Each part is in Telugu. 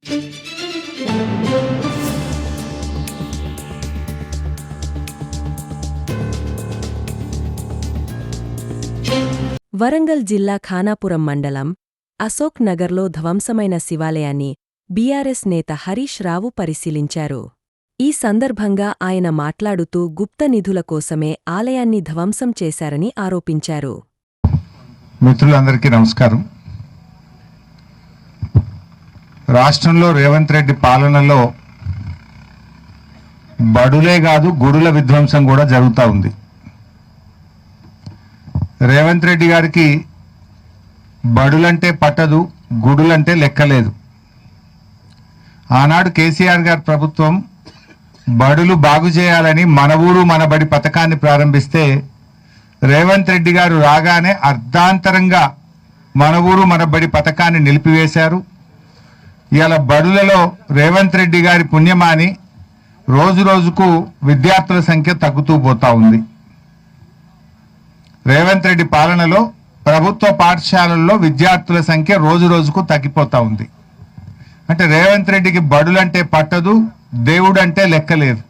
వరంగల్ జిల్లా ఖానాపురం మండలం అశోక్ నగర్లో ధ్వంసమైన శివాలయాన్ని బీఆర్ఎస్ నేత హరీష్ రావు పరిశీలించారు. ఈ సందర్భంగా ఆయన మాట్లాడుతూ గుప్త నిధుల కోసమే ఆలయాన్ని ధ్వంసం చేశారని ఆరోపించారు. మిత్రులందరికీ నమస్కారం. రాష్ట్రంలో రేవంత్ రెడ్డి పాలనలో బడులే కాదు గుడుల విధ్వంసం కూడా జరుగుతూ ఉంది. రేవంత్ రెడ్డి గారికి బడులంటే పట్టదు, గుడులంటే లెక్కలేదు. ఆనాడు కేసీఆర్ గారి ప్రభుత్వం బడులు బాగు చేయాలని మన ఊరు మన బడి పథకాన్ని ప్రారంభిస్తే రేవంత్ రెడ్డి గారు రాగానే అర్ధాంతరంగా మన ఊరు మన బడి పథకాన్ని నిలిపివేశారు. ఇవాళ బడులలో రేవంత్ రెడ్డి గారి పుణ్యమాని రోజు రోజుకు విద్యార్థుల సంఖ్య తగ్గుతూ పోతా ఉంది. రేవంత్ రెడ్డి పాలనలో ప్రభుత్వ పాఠశాలల్లో విద్యార్థుల సంఖ్య రోజు రోజుకు తగ్గిపోతా ఉంది. అంటే రేవంత్ రెడ్డికి బడులంటే పట్టదు, దేవుడంటే లెక్కలేదు.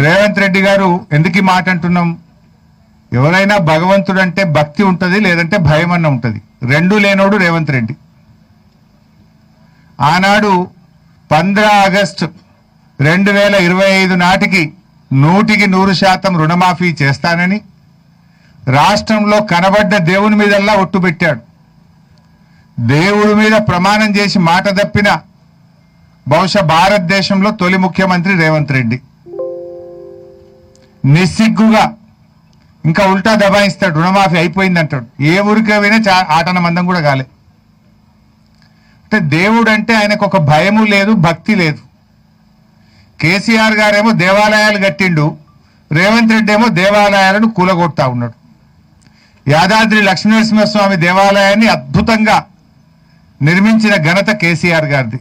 రేవంత్ రెడ్డి గారు ఎందుకు ఈ మాట అంటున్నాం? ఎవరైనా భగవంతుడంటే భక్తి ఉంటుంది, లేదంటే భయం అన్న ఉంటుంది. రెండూ లేనోడు రేవంత్ రెడ్డి. ఆనాడు 15 ఆగస్టు 2025 నాటికి 100% రుణమాఫీ చేస్తానని రాష్ట్రంలో కనబడ్డ దేవుని మీదల్లా ఒట్టు పెట్టాడు. దేవుడి మీద ప్రమాణం చేసి మాట తప్పిన బహుశా భారతదేశంలో తొలి ముఖ్యమంత్రి రేవంత్ రెడ్డి. నిస్సిగ్గుగా ఇంకా ఉల్టా దబాయిస్తాడు, రుణమాఫీ అయిపోయిందంటాడు. ఏ ఊరికే పోయినా ఆటన మందం కూడా కాలే. అంటే దేవుడు అంటే ఆయనకు ఒక భయము లేదు, భక్తి లేదు. కేసీఆర్ గారేమో దేవాలయాలు కట్టిండు, రేవంత్ రెడ్డి ఏమో దేవాలయాలను కూలగొడతా ఉన్నాడు. యాదాద్రి లక్ష్మీనరసింహస్వామి దేవాలయాన్ని అద్భుతంగా నిర్మించిన ఘనత కేసీఆర్ గారిది.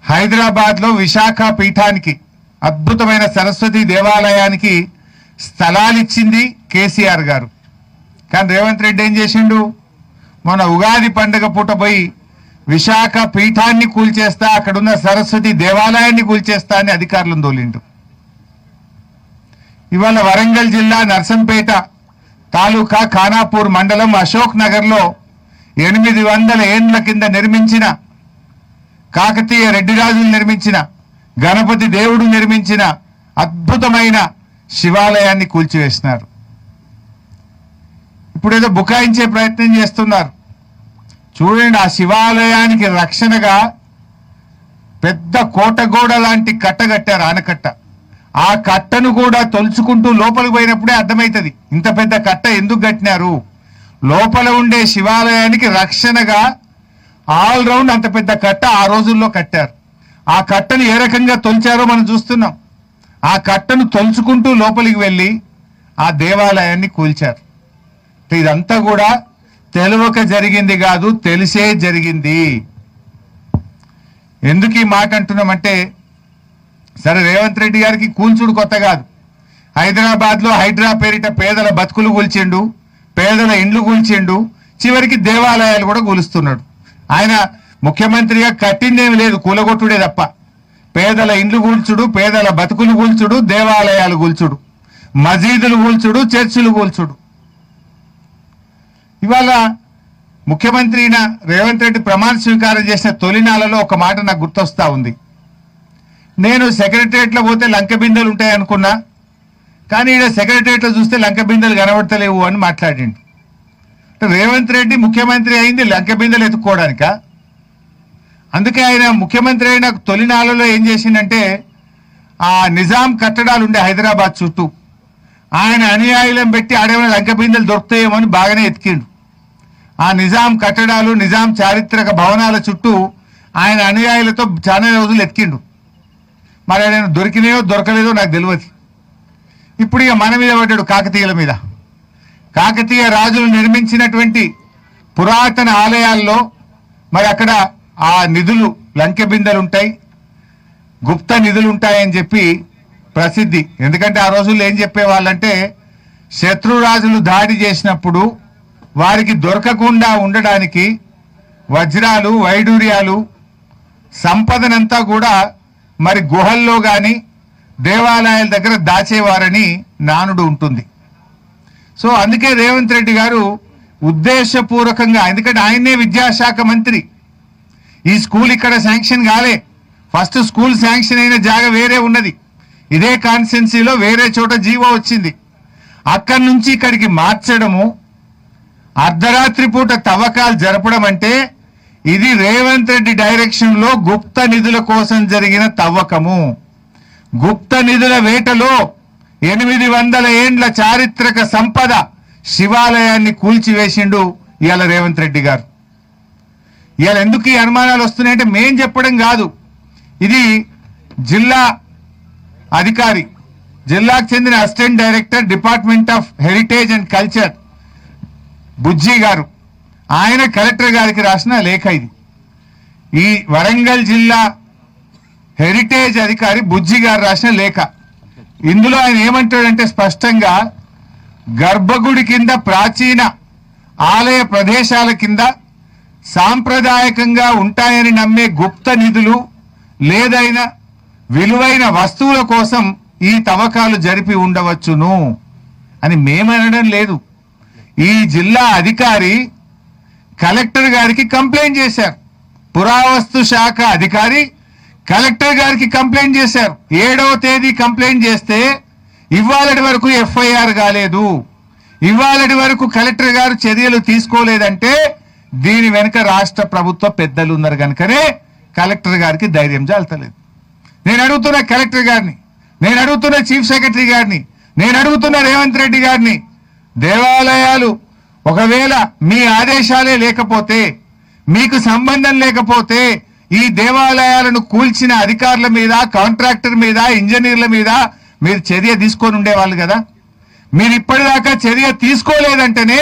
హైదరాబాద్లో విశాఖ పీఠానికి అద్భుతమైన సరస్వతి దేవాలయానికి స్థలాలిచ్చింది కేసీఆర్ గారు. కానీ రేవంత్ రెడ్డి ఏం చేసిండు? మొన్న ఉగాది పండుగ పూట పోయి విశాఖ పీఠాన్ని కూల్చేస్తా, అక్కడున్న సరస్వతి దేవాలయాన్ని కూల్చేస్తా అని అధికారులను తోలిండు. ఇవాళ వరంగల్ జిల్లా నర్సంపేట తాలూకా ఖానాపూర్ మండలం అశోక్ నగర్లో 800 ఏండ్ల కింద నిర్మించిన కాకతీయ రెడ్డిరాజులు నిర్మించిన గణపతి దేవుడు నిర్మించిన అద్భుతమైన శివాలయాన్ని కూల్చివేసినారు. ఇప్పుడేదో బుకాయించే ప్రయత్నం చేస్తున్నారు. చూడండి, ఆ శివాలయానికి రక్షణగా పెద్ద కోటగోడ లాంటి కట్ట కట్టారు, ఆనకట్ట. ఆ కట్టను కూడా తొలుచుకుంటూ లోపలికి పోయినప్పుడే అర్థమవుతుంది ఇంత పెద్ద కట్ట ఎందుకు కట్టినారు. లోపల ఉండే శివాలయానికి రక్షణగా ఆల్ రౌండ్ అంత పెద్ద కట్ట ఆ రోజుల్లో కట్టారు. ఆ కట్టను ఏ రకంగా తొలిచారో మనం చూస్తున్నాం. ఆ కట్టను తొలుచుకుంటూ లోపలికి వెళ్ళి ఆ దేవాలయాన్ని కూల్చారు. ఇదంతా కూడా తెలియక జరిగింది కాదు, తెలిసే జరిగింది. ఎందుకు ఈ మాట అంటున్నామంటే, సరే రేవంత్ రెడ్డి గారికి కూల్చుడు కొత్త కాదు. హైదరాబాద్లో హైడ్రా పేరిట పేదల బతుకులు కూల్చిండు, పేదల ఇండ్లు కూల్చిండు, చివరికి దేవాలయాలు కూడా కూలుస్తున్నాడు. ఆయన ముఖ్యమంత్రిగా కట్టిందేమి లేదు, కూలగొట్టుడే తప్ప. పేదల ఇండ్లు కూల్చుడు, పేదల బతుకులు కూల్చుడు, దేవాలయాలు కూల్చుడు, మసీదులు కూల్చుడు, చర్చిలు కూల్చుడు. ఇవాళ ముఖ్యమంత్రి రేవంత్ రెడ్డి ప్రమాణ స్వీకారం చేసిన తొలినాలలో ఒక మాట నాకు గుర్తొస్తా ఉంది. నేను సెక్రటరియట్లో పోతే లంక బిందెలు ఉంటాయి అనుకున్నా, కానీ ఈడ సెక్రటరియట్లో చూస్తే లంక బిందెలు కనబడతలేవు అని మాట్లాడిండు. రేవంత్ రెడ్డి ముఖ్యమంత్రి అయింది లంక బిందెలు ఎత్తుక్కోవడానిక? అందుకే ఆయన ముఖ్యమంత్రి అయిన తొలినాలలో ఏం చేసిందంటే, ఆ నిజాం కట్టడాలు ఉండే హైదరాబాద్ చుట్టూ ఆయన అనుయాయులను పెట్టి ఆడేమైనా లంక బిందెలు దొరుకుతాయేమో అని బాగానే ఎతికిండు. ఆ నిజాం కట్టడాలు, నిజాం చారిత్రక భవనాల చుట్టూ ఆయన అనుయాయులతో చాలా రోజులు ఎతికిండు. మరి ఆయన దొరికినాయో దొరకలేదో నాకు తెలియదు. ఇప్పుడు ఇక మన మీద పడ్డాడు, కాకతీయుల మీద. కాకతీయ రాజులు నిర్మించినటువంటి పురాతన ఆలయాల్లో మరి అక్కడ ఆ నిధులు లంకె బిందెలు ఉంటాయి, గుప్త నిధులు ఉంటాయని చెప్పి ప్రసిద్ధి. ఎందుకంటే ఆ రోజుల్లో ఏం చెప్పేవాళ్ళంటే, శత్రురాజులు దాడి చేసినప్పుడు వారికి దొరకకుండా ఉండడానికి వజ్రాలు వైడూర్యాలు సంపదనంతా కూడా మరి గుహల్లో కానీ దేవాలయాల దగ్గర దాచేవారని నానుడు ఉంటుంది. సో అందుకే రేవంత్ రెడ్డి గారు ఉద్దేశపూర్వకంగా, ఎందుకంటే ఆయనే విద్యాశాఖ మంత్రి, ఈ స్కూల్ ఇక్కడ శాంక్షన్ కాలే, ఫస్ట్ స్కూల్ శాంక్షన్ అయిన జాగ వేరే ఉన్నది, ఇదే కాన్స్టిట్యున్సీలో వేరే చోట జీవో వచ్చింది, అక్కడి నుంచి ఇక్కడికి మార్చడము, అర్ధరాత్రి పూట తవ్వకాలు జరపడం అంటే ఇది రేవంత్ రెడ్డి డైరెక్షన్ లో గుప్త నిధుల కోసం జరిగిన తవ్వకము. గుప్త నిధుల వేటలో 800 ఏండ్ల చారిత్రక సంపద శివాలయాన్ని కూల్చివేసిండు ఇవాళ రేవంత్ రెడ్డి గారు. ఇవాళ ఎందుకు ఈ అనుమానాలు వస్తున్నాయంటే మేం చెప్పడం కాదు, ఇది జిల్లా అధికారి, జిల్లాకు చెందిన assistant director department of heritage and culture Bujji గారు, ఆయన కలెక్టర్ గారికి రాసిన లేఖ ఇది. ఈ వరంగల్ జిల్లా హెరిటేజ్ అధికారి బుజ్జి గారు రాసిన లేఖ. ఇందులో ఆయన ఏమంటాడంటే స్పష్టంగా గర్భగుడి కింద ప్రాచీన ఆలయ ప్రదేశాల కింద సాంప్రదాయకంగా ఉంటాయని నమ్మే గుప్త నిధులు లేదైనా విలువైన వస్తువుల కోసం ఈ తవ్వకాలు జరిపి ఉండవచ్చును అని మేమనడం లేదు. ఈ జిల్లా అధికారి కలెక్టర్ గారికి కంప్లైంట్ చేశారు, పురావస్తు శాఖ అధికారి కలెక్టర్ గారికి కంప్లైంట్ చేశారు. 7వ తేదీ కంప్లైంట్ చేస్తే ఇవాళటి వరకు ఎఫ్ఐఆర్ కాలేదు, ఇవాళటి వరకు కలెక్టర్ గారు చర్యలు తీసుకోలేదంటే దీని వెనుక రాష్ట్ర ప్రభుత్వ పెద్దలు ఉన్నారు కనుకనే కలెక్టర్ గారికి ధైర్యం చాలతలేదు. నేను అడుగుతున్న కలెక్టర్ గారిని, నేను అడుగుతున్న చీఫ్ సెక్రటరీ గారిని, నేను అడుగుతున్న రేవంత్ రెడ్డి గారిని, దేవాలయాలు ఒకవేళ మీ ఆదేశాలే లేకపోతే, మీకు సంబంధం లేకపోతే ఈ దేవాలయాలను కూల్చిన అధికారుల మీద, కాంట్రాక్టర్ మీద, ఇంజనీర్ల మీద మీరు చర్య తీసుకొని ఉండేవాళ్ళు కదా. మీరు ఇప్పటిదాకా చర్య తీసుకోలేదంటేనే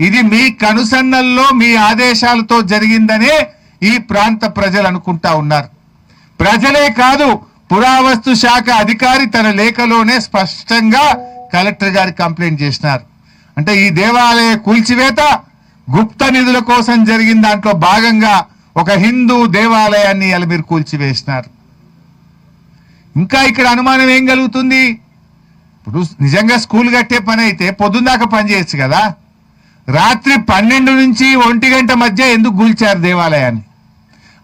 ఇది మీ కనుసన్నల్లో మీ ఆదేశాలతో జరిగిందనే ఈ ప్రాంత ప్రజలు అనుకుంటా ఉన్నారు. ప్రజలే కాదు, పురావస్తు శాఖ అధికారి తన లేఖలోనే స్పష్టంగా కలెక్టర్ గారికి కంప్లైంట్ చేసినారు. అంటే ఈ దేవాలయ కూల్చివేత గుప్త నిధుల కోసం జరిగిన దాంట్లో భాగంగా ఒక హిందూ దేవాలయాన్ని ఇలా మీరు కూల్చివేసినారు. ఇంకా ఇక్కడ అనుమానం ఏం కలుగుతుంది? ఇప్పుడు నిజంగా స్కూల్ కట్టే పని అయితే పొద్దున్నాక పని చేయొచ్చు కదా, రాత్రి 12 నుంచి 1 గంట మధ్య ఎందుకు కూల్చారు దేవాలయాన్ని?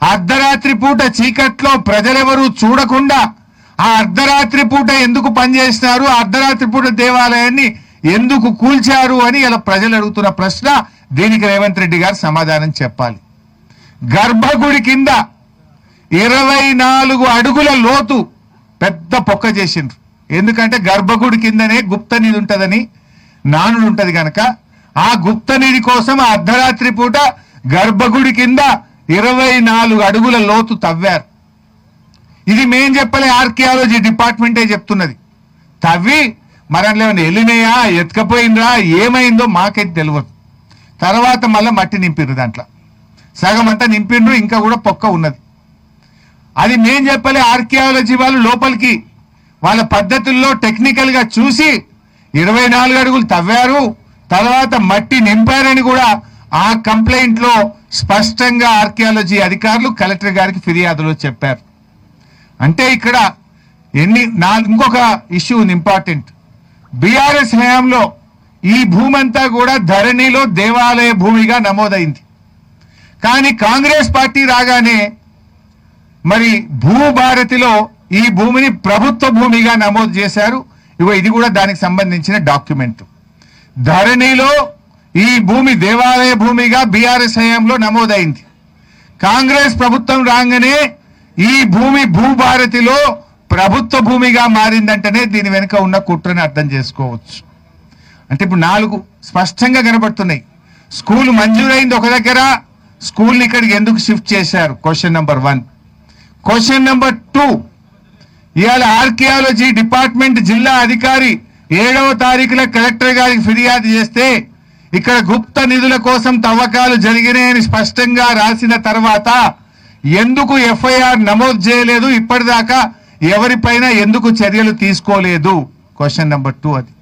అర్ధరాత్రి పూట చీకట్లో ప్రజలెవరూ చూడకుండా ఆ అర్ధరాత్రి పూట ఎందుకు పనిచేసినారు, అర్ధరాత్రి పూట దేవాలయాన్ని ఎందుకు కూల్చారు అని ఇలా ప్రజలు అడుగుతున్న ప్రశ్న. దీనికి రేవంత్ రెడ్డి గారు సమాధానం చెప్పాలి. గర్భగుడి కింద 24 అడుగుల లోతు పెద్ద పొక్క చేసిండ్రు. ఎందుకంటే గర్భగుడి కిందనే గుప్త నిధి ఉంటుందని నానుడు ఉంటది కనుక ఆ గుప్త నిధి కోసం ఆ అర్ధరాత్రి పూట గర్భగుడి కింద 24 అడుగుల లోతు తవ్వారు. ఇది మేం చెప్పలే, ఆర్కియాలజీ డిపార్ట్మెంటే చెప్తున్నది. తవ్వి మరన్నా వెళ్ళినాయా, ఎత్తుకపోయిందా, ఏమైందో మాకైతే తెలియదు. తర్వాత మళ్ళీ మట్టి నింపిర్రు, దాంట్లో సగం అంతా నింపిండ్రు, ఇంకా కూడా పొక్క ఉన్నది. అది మేం చెప్పలే, ఆర్కియాలజీ వాళ్ళు లోపలికి వాళ్ళ పద్ధతుల్లో టెక్నికల్ గా చూసి 24 అడుగులు తవ్వారు, తర్వాత మట్టి నింపారని కూడా ఆ కంప్లైంట్ లో స్పష్టంగా ఆర్కియాలజీ అధికారులు కలెక్టర్ గారికి ఫిర్యాదులో చెప్పారు. అంటే ఇక్కడ ఇంకొక ఇష్యూ ఉంది ఇంపార్టెంట్. బీఆర్ఎస్ హయాంలో ఈ భూమంతా కూడా ధరణిలో దేవాలయ భూమిగా నమోదైంది. కానీ కాంగ్రెస్ పార్టీ రాగానే మరి భూభారతిలో ఈ భూమిని ప్రభుత్వ భూమిగా నమోదు చేశారు. ఇది కూడా దానికి సంబంధించిన డాక్యుమెంట్. ధరణిలో ఈ భూమి దేవాలయ భూమిగా బీఆర్ఎస్ హయాంలో నమోదైంది. కాంగ్రెస్ ప్రభుత్వం రాగానే ఈ భూమి భూభారతిలో ప్రభుత్వ భూమిగా మారిందంటేనే దీని వెనుక ఉన్న కుట్రని అర్థం చేసుకోవచ్చు. అంటే ఇప్పుడు 4 స్పష్టంగా కనబడుతున్నాయి. స్కూల్ మంజూరైంది ఒక దగ్గర, స్కూల్ని ఇక్కడికి ఎందుకు షిఫ్ట్ చేశారు? Question number 1. క్వశ్చన్ నెంబర్ 2, ఇవాళ ఆర్కియాలజీ డిపార్ట్మెంట్ జిల్లా అధికారి 7వ తారీఖున కలెక్టర్ గారికి ఫిర్యాదు చేస్తే ఇక్కడ గుప్త నిధుల కోసం తవ్వకాలు జరిగినాయని స్పష్టంగా రాసిన తర్వాత ఎందుకు ఎఫ్ఐఆర్ నమోదు చేయలేదు, ఇప్పటిదాకా ఎవరిపైన ఎందుకు చర్యలు తీసుకోలేదు? క్వశ్చన్ నెంబర్ 2 అది.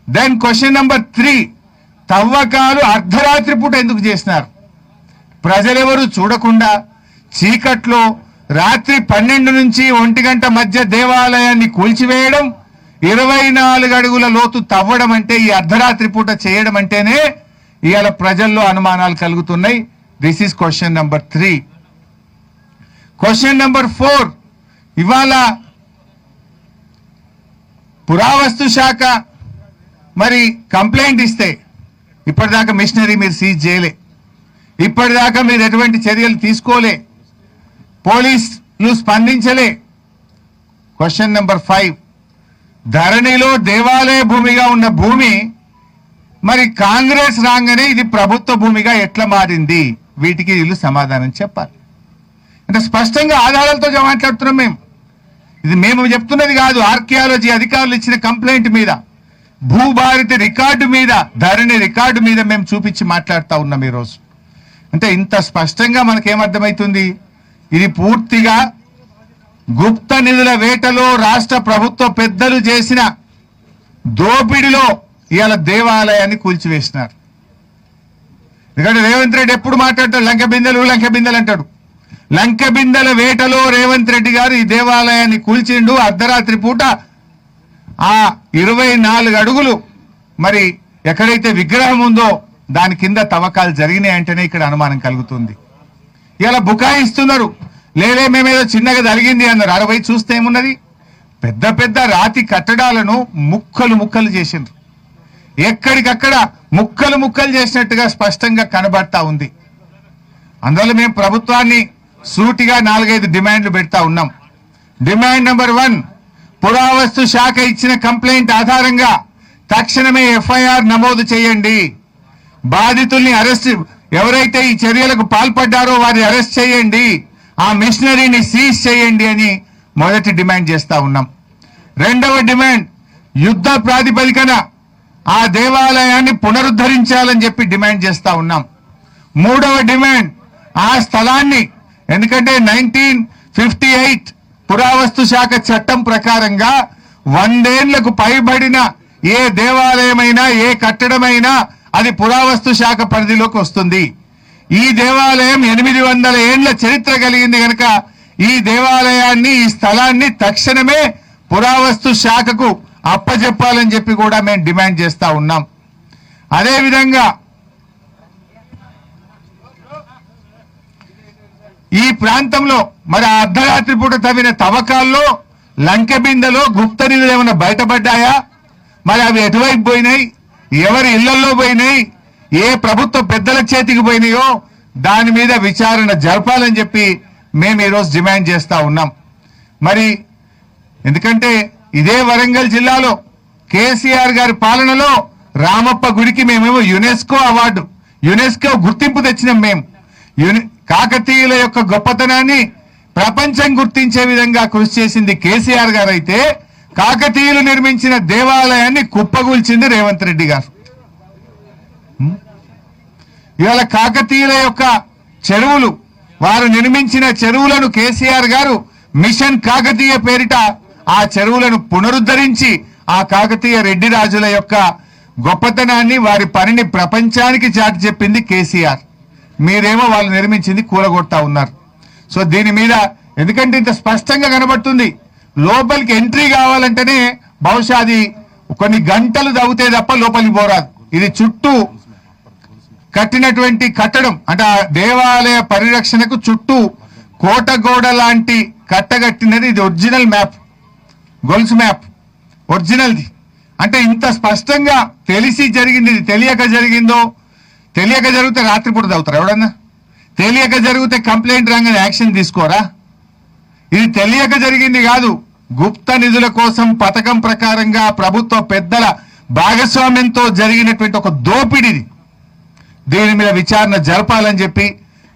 దెన్ క్వశ్చన్ నెంబర్ 3, తవ్వకాలు అర్ధరాత్రి పూట ఎందుకు చేసినారు? ప్రజలెవరూ చూడకుండా చీకట్లో రాత్రి 12 నుంచి 1 గంట మధ్య దేవాలయాన్ని కూల్చివేయడం, 24 అడుగుల లోతు తవ్వడం అంటే, ఈ అర్ధరాత్రి పూట చేయడం అంటేనే ఇవాళ ప్రజల్లో అనుమానాలు కలుగుతున్నాయి. This is question number 3. Question number 4, ఇవాళ పురావస్తు శాఖ మరి కంప్లైంట్ ఇస్తే ఇప్పటిదాకా మిషనరీ మీరు సీజ్ చేయలే, ఇప్పటిదాకా మీరు ఎటువంటి చర్యలు తీసుకోలే, పోలీసులు స్పందించలే. క్వశ్చన్ నెంబర్ 5, ధరణిలో దేవాలయ భూమిగా ఉన్న భూమి మరి కాంగ్రెస్ రాగానే ఇది ప్రభుత్వ భూమిగా ఎట్లా మారింది? వీటికి వీళ్ళు సమాధానం చెప్పాలి. అంటే స్పష్టంగా ఆధారాలతో మాట్లాడుతున్నాం మేము. ఇది మేము చెప్తున్నది కాదు, ఆర్కియాలజీ అధికారులు ఇచ్చిన కంప్లైంట్ మీద, భూభారతి రికార్డు మీద, ధరణి రికార్డు మీద మేము చూపించి మాట్లాడుతూ ఉన్నాం ఈరోజు. అంటే ఇంత స్పష్టంగా మనకేమర్థమవుతుంది? ఇది పూర్తిగా గుప్త నిధుల వేటలో రాష్ట్ర ప్రభుత్వ పెద్దలు చేసిన దోపిడిలో ఇవాళ దేవాలయాన్ని కూల్చివేసినారు. ఎందుకంటే రేవంత్ రెడ్డి ఎప్పుడు మాట్లాడతాడు లంక బిందెలు అంటాడు. లంక బిందెల వేటలో రేవంత్ రెడ్డి గారు ఈ దేవాలయాన్ని కూల్చిండు. అర్ధరాత్రి పూట ఆ 24 అడుగులు మరి ఎక్కడైతే విగ్రహం ఉందో దాని కింద తవ్వకాలు జరిగినాయి అంటేనే ఇక్కడ అనుమానం కలుగుతుంది. ఇలా బుకాయిస్తున్నారు, లేలే మేమేదో చిన్నగా జరిగింది అన్నారు. అరవై చూస్తే ఏమున్నది, పెద్ద పెద్ద రాతి కట్టడాలను ముక్కలు చేసిండ్రు. ఎక్కడికక్కడ ముక్కలు చేసినట్టుగా స్పష్టంగా కనబడతా ఉంది. అందువల్ల మేము ప్రభుత్వాన్ని సూటిగా 4-5 డిమాండ్లు పెడతా ఉన్నాం. డిమాండ్ నెంబర్ 1, పురావస్తు శాఖ ఇచ్చిన కంప్లైంట్ ఆధారంగా తక్షణమే ఎఫ్ఐఆర్ నమోదు చేయండి. బాధితుల్ని అరెస్ట్, ఎవరైతే ఈ చర్యలకు పాల్పడ్డారో వారిని అరెస్ట్ చేయండి, ఆ మిషనరీని సీజ్ చేయండి అని మొదటి డిమాండ్ చేస్తా ఉన్నాం. రెండవ డిమాండ్, యుద్ధ ప్రాతిపదికన ఆ దేవాలయాన్ని పునరుద్ధరించాలని చెప్పి డిమాండ్ చేస్తా ఉన్నాం. మూడవ డిమాండ్, ఆ స్థలాన్ని, ఎందుకంటే 1958 పురావస్తు శాఖ చట్టం ప్రకారంగా 100 ఏళ్లకు పైబడిన ఏ దేవాలయమైనా ఏ కట్టడమైనా అది పురావస్తు శాఖ పరిధిలోకి వస్తుంది. ఈ దేవాలయం 800 ఏళ్ల చరిత్ర కలిగింది కనుక ఈ దేవాలయాన్ని, ఈ స్థలాన్ని తక్షణమే పురావస్తు శాఖకు అప్పచెప్పాలని చెప్పి కూడా మేము డిమాండ్ చేస్తా ఉన్నాం. అదేవిధంగా ఈ ప్రాంతంలో మరి అర్ధరాత్రి పూట తవ్విన తవ్వకాల్లో లంక బిందెలో గుప్త నిధులు ఏమైనా బయటపడ్డాయా? మరి అవి ఎటువైపు పోయినాయి, ఎవరి ఇళ్లలో పోయినాయి, ఏ ప్రభుత్వ పెద్దల చేతికి పోయినాయో దాని మీద విచారణ జరపాలని చెప్పి మేము ఈరోజు డిమాండ్ చేస్తా ఉన్నాం. మరి ఎందుకంటే ఇదే వరంగల్ జిల్లాలో కేసీఆర్ గారి పాలనలో రామప్ప గుడికి మేమేమో యునెస్కో గుర్తింపు తెచ్చినాం. మేము కాకతీయుల యొక్క గొప్పతనాన్ని ప్రపంచం గుర్తించే విధంగా కృషి చేసింది కేసీఆర్ గారు అయితే, కాకతీయులు నిర్మించిన దేవాలయాన్ని కుప్పగూల్చింది రేవంత్ రెడ్డి గారు. ఇవాళ కాకతీయుల యొక్క చెరువులు, వారు నిర్మించిన చెరువులను కేసీఆర్ గారు మిషన్ కాకతీయ పేరిట ఆ చెరువులను పునరుద్ధరించి ఆ కాకతీయ రెడ్డి రాజుల యొక్క గొప్పతనాన్ని, వారి పనిని ప్రపంచానికి చాటి చెప్పింది కేసీఆర్. మీరేమో వాళ్ళు నిర్మించింది కూలగొడతా ఉన్నారు. సో దీని మీద ఎందుకంటే ఇంత స్పష్టంగా కనబడుతుంది, లోపలికి ఎంట్రీ కావాలంటేనే బహుశా అది కొన్ని గంటలు తవ్వుతే తప్ప లోపలికి పోరాదు. ఇది చుట్టూ కట్టినటువంటి కట్టడం, అంటే ఆ దేవాలయ పరిరక్షణకు చుట్టూ కోటగోడ లాంటి కట్టగట్టినది. ఇది ఒరిజినల్ మ్యాప్, గొలుసు మ్యాప్ ఒరిజినల్ది. అంటే ఇంత స్పష్టంగా తెలిసి జరిగింది. ఇది తెలియక జరిగితే రాత్రిపూట తవ్వుతారు ఎవడన్నా? తెలియక జరిగితే కంప్లైంట్ రాగానే యాక్షన్ తీసుకోరా? ఇది తెలియక జరిగింది కాదు, గుప్త నిధుల కోసం పథకం ప్రకారంగా ప్రభుత్వ పెద్దల భాగస్వామ్యంతో జరిగినటువంటి ఒక దోపిడీది. దీని మీద విచారణ జరపాలని చెప్పి,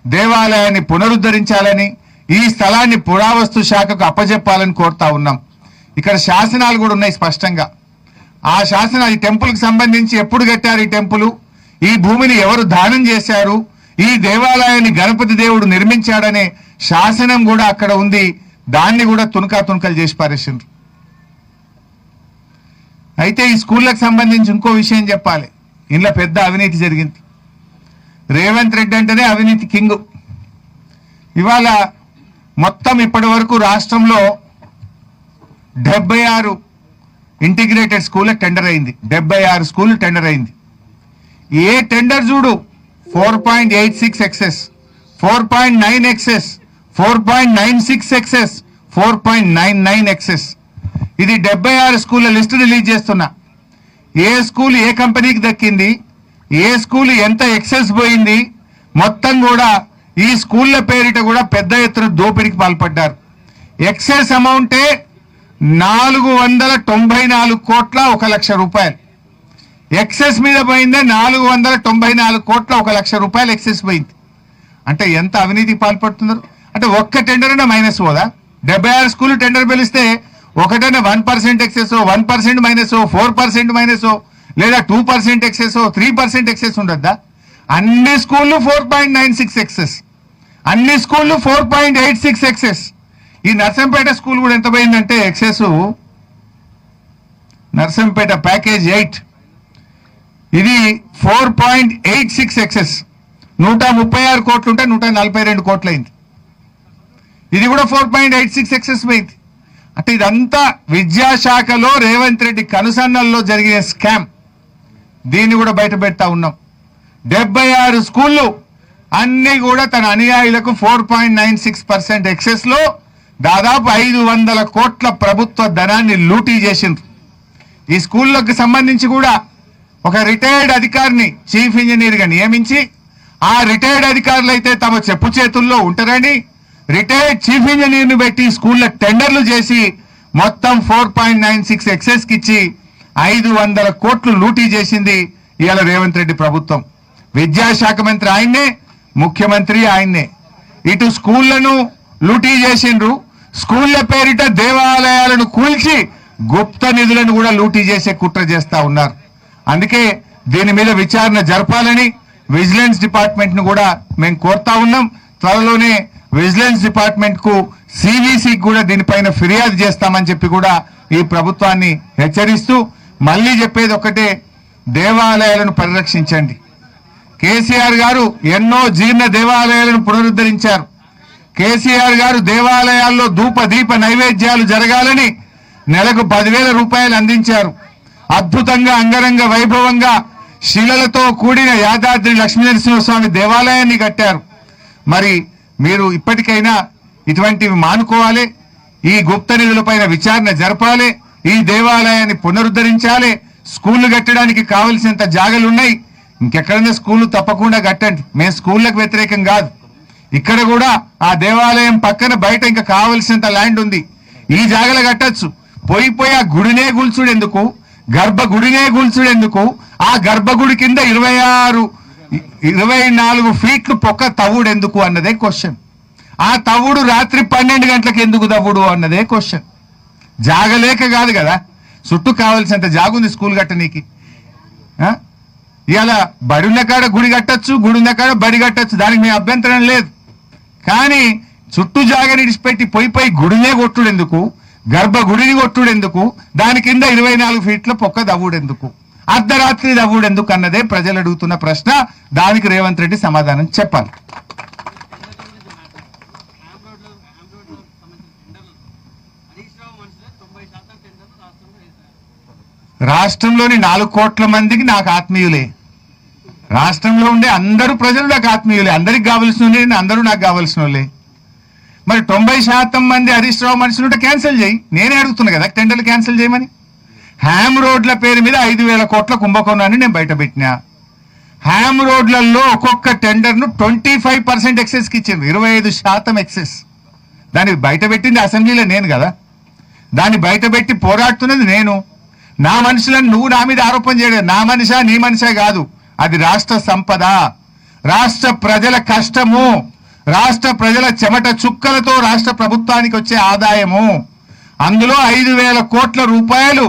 దేవాలయాన్ని పునరుద్ధరించాలని, ఈ స్థలాన్ని పురావస్తు శాఖకు అప్పజెప్పాలని కోరుతా ఉన్నాం. ఇక్కడ శాసనాలు కూడా ఉన్నాయి స్పష్టంగా. ఆ శాసనాలు, ఈ టెంపుల్కి సంబంధించి ఎప్పుడు కట్టారు ఈ టెంపుల్, ఈ భూమిని ఎవరు దానం చేశారు, ఈ దేవాలయాన్ని గణపతి దేవుడు నిర్మించాడనే శాసనం కూడా అక్కడ ఉంది. దాన్ని కూడా తునకలు చేసి పారేసిండ్రు. అయితే ఈ స్కూళ్ళకు సంబంధించి ఇంకో విషయం చెప్పాలి. ఇంట్లో పెద్ద అవినీతి జరిగింది. రేవంత్ రెడ్డి అంటేనే అవినీతి కింగ్. ఇవాళ మొత్తం ఇప్పటి వరకు రాష్ట్రంలో 76 ఇంటిగ్రేటెడ్ స్కూల్ టెండర్ అయింది. 76 స్కూల్ టెండర్ అయింది. ఏ టెండర్ చూడు 4.86 ఎక్సెస్, 4.9 ఎక్సెస్, 4.96 ఎక్సెస్, 4.99 ఎక్సెస్. ఇది 76 స్కూళ్ళ లిస్టు రిలీజ్ చేస్తున్నా. ఏ స్కూల్ ఏ కంపెనీకి దక్కింది, ఏ స్కూల్ ఎంత ఎక్సెస్ పోయింది, మొత్తం కూడా ఈ స్కూళ్ళ పేరిట కూడా పెద్ద ఎత్తున దోపిడీకి పాల్పడ్డారు. ఎక్సెస్ అమౌంటే 494 కోట్ల 1 లక్ష రూపాయలు. ఎక్సెస్ మీద పోయిందే 494 కోట్ల 1 లక్ష రూపాయలు ఎక్సెస్ పోయింది. అంటే ఎంత అవినీతికి పాల్పడుతున్నారు. అంటే ఒక్క టెండర్ అయినా మైనస్ పోదా? 76 స్కూల్ టెండర్ పిలిస్తే ఒకటైనా 1% ఎక్సెస్, 1% మైనస్, 4% మైనస్, లేదా 2% ఎక్సెస్, 3% ఎక్సెస్ ఉండద్దా? అన్ని స్కూళ్ళు 4.96 ఎక్సెస్, అన్ని స్కూళ్ళు 4.86 ఎక్సెస్. ఈ నర్సంపేట స్కూల్ కూడా ఎంత పోయిందంటే ఎక్సెస్, నర్సంపేట ప్యాకేజ్ 8 ఇది 4.86 ఎక్సెస్. 136 కోట్లు ఉంటే 142 కోట్లు అయింది. ఇది కూడా 4.86 ఎక్సెస్ పోయింది. అంటే ఇదంతా విద్యాశాఖలో రేవంత్ రెడ్డి కనుసన్నల్లో జరిగిన స్కామ్. దీన్ని కూడా బయట పెడతా ఉన్నాం. 76 స్కూళ్ళు అన్ని కూడా తన అనుయాయులకు 4.96% ఎక్సెస్ లో దాదాపు 500 కోట్ల ప్రభుత్వ ధనాన్ని లూటీ చేసిండ్రు. ఈ స్కూళ్ళకు సంబంధించి కూడా ఒక రిటైర్డ్ అధికారిని చీఫ్ ఇంజనీర్గా నియమించి, ఆ రిటైర్డ్ అధికారులు అయితే తమ చెప్పు చేతుల్లో ఉంటారని రిటైర్డ్ చీఫ్ ఇంజనీర్ని పెట్టి స్కూళ్ళ టెండర్లు చేసి మొత్తం 4.96 ఎక్సెస్కి ఇచ్చి 500 కోట్లు లూటీ చేసింది ఇవాళ రేవంత్ రెడ్డి ప్రభుత్వం. విద్యాశాఖ మంత్రి ఆయన్నే, ముఖ్యమంత్రి ఆయన్నే. ఇటు స్కూళ్లను లూటీ చేసిండ్రు, స్కూళ్ల పేరిట దేవాలయాలను కూల్చి గుప్త నిధులను కూడా లూటీ చేసే కుట్ర చేస్తా ఉన్నారు. అందుకే దీని మీద విచారణ జరపాలని విజిలెన్స్ డిపార్ట్మెంట్ ను కూడా మేము కోరుతా ఉన్నాం. త్వరలోనే విజిలెన్స్ డిపార్ట్మెంట్ కు, సివిసికి కూడా దీనిపైన ఫిర్యాదు చేస్తామని చెప్పి కూడా ఈ ప్రభుత్వాన్ని హెచ్చరిస్తూ మళ్ళీ చెప్పేది ఒకటే, దేవాలయాలను పరిరక్షించండి. కేసీఆర్ గారు ఎన్నో జీర్ణ దేవాలయాలను పునరుద్ధరించారు. కేసీఆర్ గారు దేవాలయాల్లో ధూప దీప నైవేద్యాలు జరగాలని నెలకు 10,000 రూపాయలు అందించారు. అద్భుతంగా అంగరంగ వైభవంగా శిలలతో కూడిన యాదాద్రి లక్ష్మీనరసింహస్వామి దేవాలయాన్ని కట్టారు. మరి మీరు ఇప్పటికైనా ఇటువంటివి మానుకోవాలి. ఈ గుప్త నిధులపైన విచారణ జరపాలి. ఈ దేవాలయాన్ని పునరుద్ధరించాలి. స్కూళ్లు కట్టడానికి కావలసినంత జాగలు ఉన్నాయి. ఇంకెక్కడైనా స్కూళ్లు తప్పకుండా కట్టండి. మేము స్కూళ్ళకు వ్యతిరేకం కాదు. ఇక్కడ కూడా ఆ దేవాలయం పక్కన బయట ఇంకా కావలసినంత ల్యాండ్ ఉంది. ఈ జాగలు కట్టచ్చు. పోయి ఆ గుడినే గుల్చుడెందుకు, గర్భగుడినే గుల్చుడెందుకు? ఆ గర్భగుడి కింద 24 ఫీట్లు పొక్క తవ్వుడు ఎందుకు అన్నదే క్వశ్చన్. ఆ తవ్వుడు రాత్రి 12 గంటలకు ఎందుకు తవ్వుడు అన్నదే క్వశ్చన్. జాగలేక కాదు కదా, చుట్టూ కావాల్సినంత జాగుంది స్కూల్ కట్టనీకి. ఇవాళ బడి ఉన్న కాడ గుడి కట్టచ్చు, గుడి ఉన్న కాడ బడి కట్టచ్చు, దానికి మీ అభ్యంతరం లేదు. కానీ చుట్టూ జాగని ఇడిచిపెట్టి పోయి గుడినే కొట్టుడెందుకు, గర్భగుడిని కొట్టుడెందుకు, దాని కింద 24 ఫీట్ల పొక్క దవ్వుడెందుకు, అర్ధరాత్రి దవ్వుడెందుకు అన్నదే ప్రజలు అడుగుతున్న ప్రశ్న. దానికి రేవంత్ రెడ్డి సమాధానం చెప్పాలి. రాష్ట్రంలోని 4 కోట్ల మందికి నాకు ఆత్మీయులే. రాష్ట్రంలో ఉండే అందరూ ప్రజలు నాకు ఆత్మీయులే. అందరికి కావలసిన అందరూ నాకు కావలసిన వాళ్ళే. మరి 90% మంది హరీష్ రావు మనుషులు ఉంటే క్యాన్సిల్ చేయి. నేనే అడుగుతున్నా కదా టెండర్లు క్యాన్సిల్ చేయమని. హ్యామ్ రోడ్ల పేరు మీద 5,000 కోట్ల కుంభకోణాన్ని నేను బయట పెట్టినా. హ్యామ్ రోడ్లలో ఒక్కొక్క టెండర్ను 25% ఎక్సెస్కి ఇచ్చింది, 25% ఎక్సెస్. దాన్ని బయట పెట్టింది అసెంబ్లీలో నేను కదా. దాన్ని బయట పెట్టి పోరాడుతున్నది నేను. నా మనుషులను నువ్వు నా మీద ఆరోపణ చేయడం, నా మనిషా నీ మనిషా కాదు. అది రాష్ట్ర సంపద, రాష్ట్ర ప్రజల కష్టము, రాష్ట్ర ప్రజల చెమట చుక్కలతో రాష్ట్ర ప్రభుత్వానికి వచ్చే ఆదాయము. అందులో 5,000 కోట్ల రూపాయలు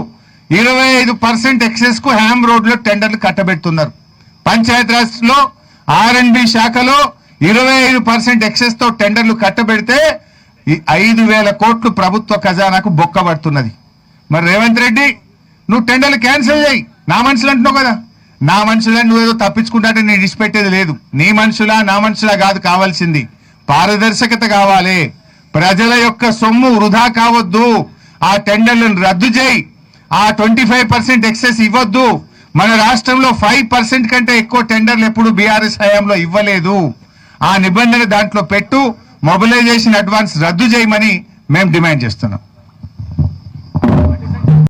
25% ఎక్సెస్ కు హ్యామ్ రోడ్ లో టెండర్లు కట్టబెడుతున్నారు. పంచాయతీరాజ్ లో R&B శాఖలో 25% ఎక్సెస్ తో టెండర్లు కట్టబెడితే 5,000 కోట్లు ప్రభుత్వ ఖజానాకు బొక్కబడుతున్నది. మరి రేవంత్ రెడ్డి నువ్వు టెండర్లు క్యాన్సిల్ చేయి, నా మనుషులు అంటున్నావు కదా. నా మనుషులా నువ్వేదో తప్పించుకుంటాంటే నేను ఇడిచిపెట్టేది లేదు. నీ మనుషులా నా మనుషులా కాదు కావాల్సింది, పారదర్శకత కావాలి. ప్రజల యొక్క సొమ్ము వృధా కావద్దు. ఆ టెండర్లను రద్దు చేయి. ఆ 25% ఎక్సెస్ ఇవ్వద్దు. మన రాష్ట్రంలో 5% కంటే ఎక్కువ టెండర్లు ఎప్పుడు బీఆర్ఎస్ హయాంలో ఇవ్వలేదు. ఆ నిబంధన దాంట్లో పెట్టు. మొబిలైజేషన్ అడ్వాన్స్ రద్దు చేయమని మేము డిమాండ్ చేస్తున్నాం.